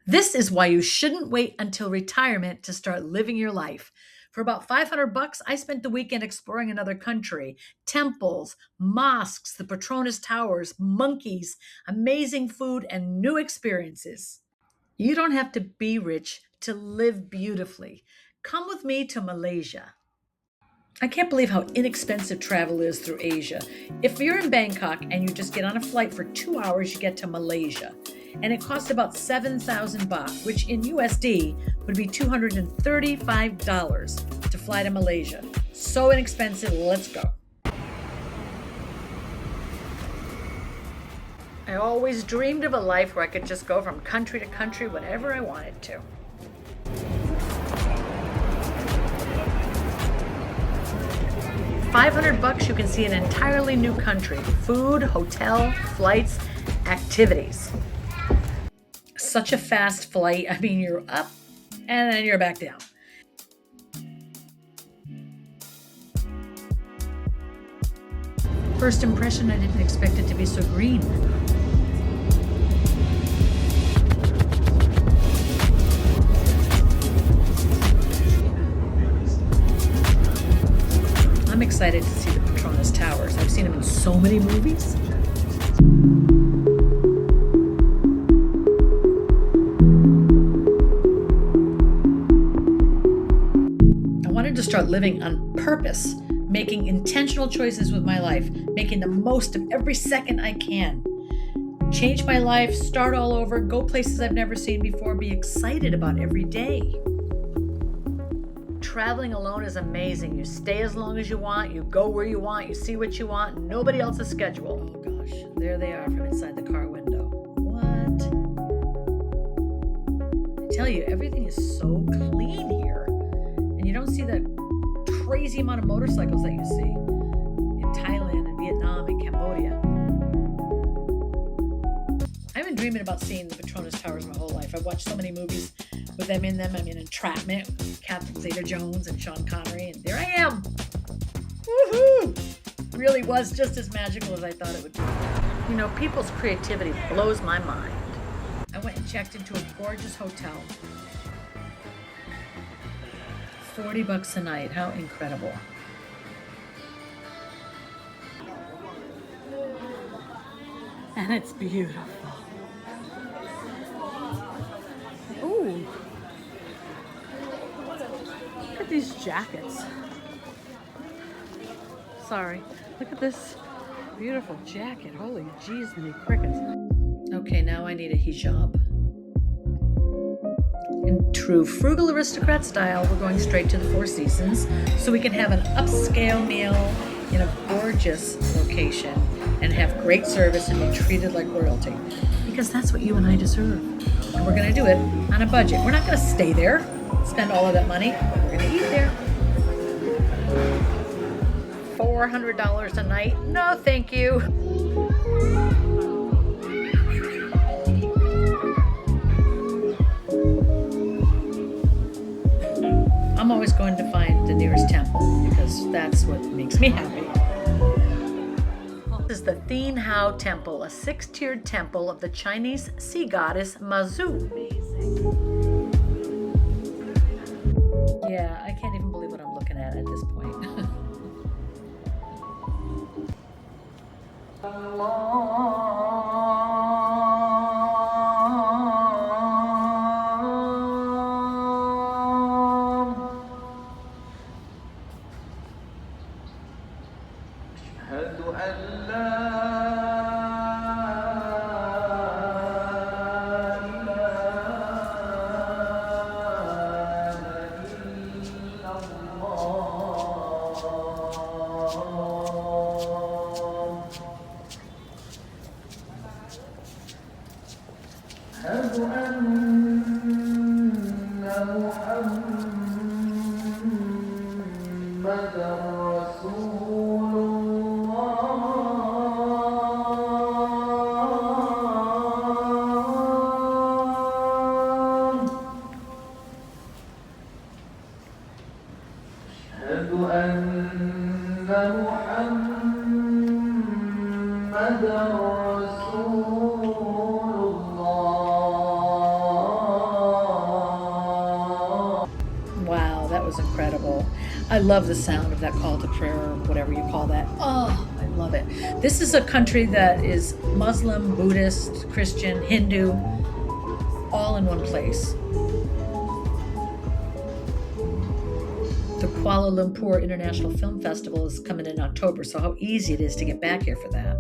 This is why you shouldn't wait until retirement to start living your life. For about 500 bucks, I spent the weekend exploring another country. Temples, mosques, the Petronas Towers, monkeys, amazing food, and new experiences. You don't have to be rich to live beautifully. Come with me to Malaysia. I can't believe how inexpensive travel is through Asia. If you're in Bangkok and you just get on a flight for 2 hours, you get to Malaysia. And it costs about 7,000 baht, which in USD would be $235 to fly to Malaysia. So inexpensive, let's go. I always dreamed of a life where I could just go from country to country whenever I wanted to. 500 bucks, you can see an entirely new country. Food, hotel, flights, activities. Such a fast flight. I mean, you're up and then you're back down. First impression, I didn't expect it to be so green. I'm excited to see the Petronas Towers. I've seen them in so many movies. I wanted to start living on purpose, making intentional choices with my life, making the most of every second I can. Change my life, start all over, go places I've never seen before, be excited about every day. Traveling alone is amazing. You stay as long as you want, you go where you want, you see what you want, nobody else's schedule. Oh gosh, there they are from inside the car window. What? I tell you, everything is so clean here. And you don't see the crazy amount of motorcycles that you see in Thailand and Vietnam and Cambodia. I've been dreaming about seeing the Petronas Towers my whole life. I've watched so many movies with them in them. I mean, Entrapment, Catherine Zeta-Jones and Sean Connery, and there I am. Woohoo! Really was just as magical as I thought it would be. You know, people's creativity blows my mind. I went and checked into a gorgeous hotel. 40 bucks a night. How incredible. And it's beautiful. Ooh. Look at these jackets. Sorry. Look at this beautiful jacket. Holy jeez, many crickets. Okay, now I need a hijab. In true frugal aristocrat style, we're going straight to the Four Seasons so we can have an upscale meal in a gorgeous location and have great service and be treated like royalty. Because that's what you and I deserve. And we're going to do it on a budget. We're not going to stay there, spend all of that money. We're going to eat there. $400 a night? No, thank you. I'm always going to find the nearest temple because that's what makes me happy. This is the Thean Hou Temple, a 6-tiered temple of the Chinese sea goddess Mazu. Yeah, I can't even believe what I'm looking at this point. was incredible. I love the sound of that call to prayer, or whatever you call that. Oh, I love it. This is a country that is Muslim, Buddhist, Christian, Hindu, all in one place. The Kuala Lumpur International Film Festival is coming in October, so how easy it is to get back here for that.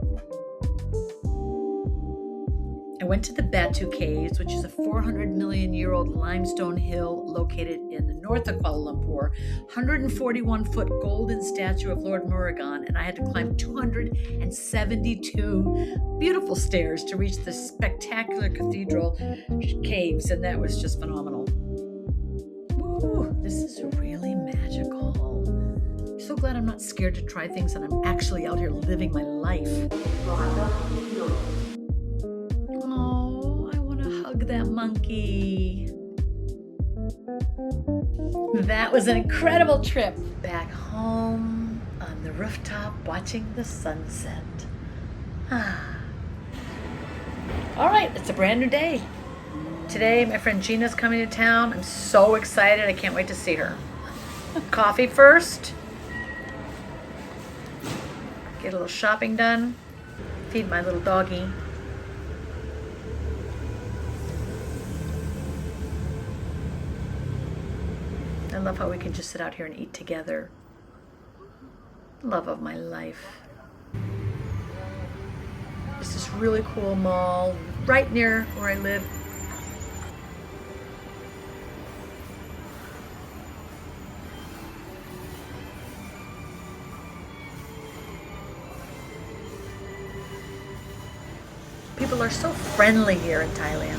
I went to the Batu Caves, which is a 400 million year old limestone hill located in the north of Kuala Lumpur, 141-foot golden statue of Lord Murugan, and I had to climb 272 beautiful stairs to reach the spectacular cathedral caves, and that was just phenomenal. Woo, this is really magical. I'm so glad I'm not scared to try things and I'm actually out here living my life. Hug that monkey. That was an incredible trip. Back home on the rooftop watching the sunset. All right, it's a brand new day. Today, my friend Gina's coming to town. I'm so excited. I can't wait to see her. Coffee first. Get a little shopping done. Feed my little doggy. I love how we can just sit out here and eat together. Love of my life. It's this really cool mall right near where I live. People are so friendly here in Thailand.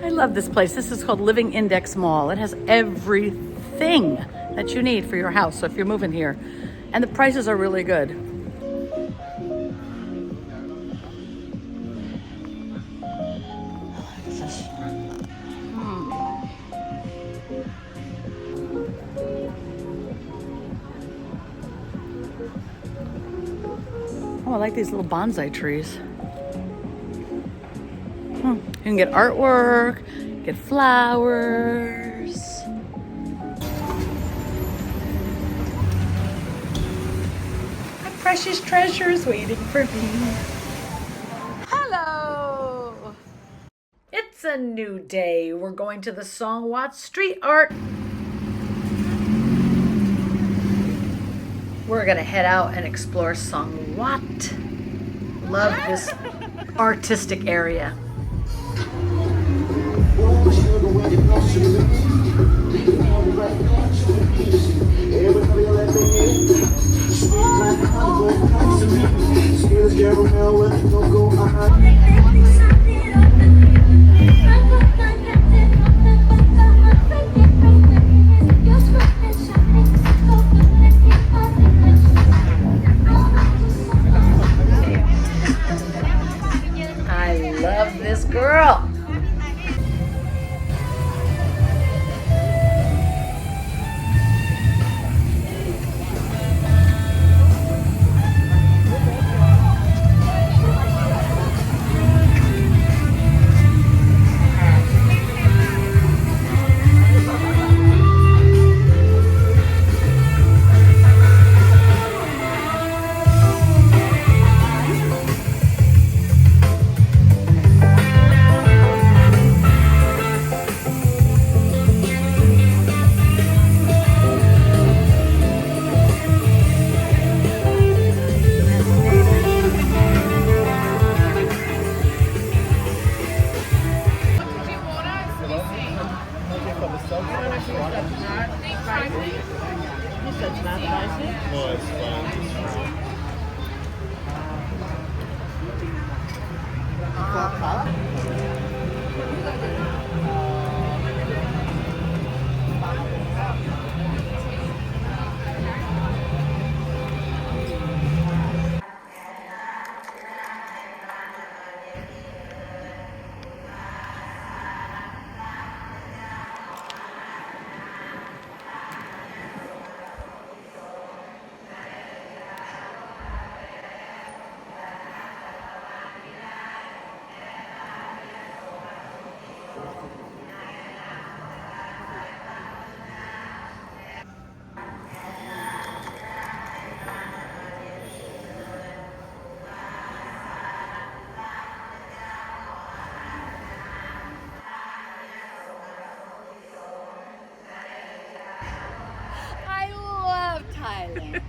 I love this place. This is called Living Index Mall. It has everything that you need for your house, so if you're moving here. And the prices are really good. Oh, I like these little bonsai trees. You can get artwork, get flowers. My precious treasure is waiting for me. Hello! It's a new day. We're going to the Songwat Street Art. We're gonna head out and explore Songwat. Love this artistic area. I love this girl.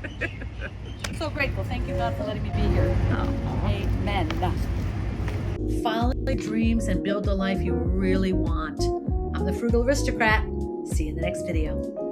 I'm so grateful. Thank you, God, for letting me be here. Amen. Follow your dreams and build the life you really want. I'm the Frugal Aristocrat. See you in the next video.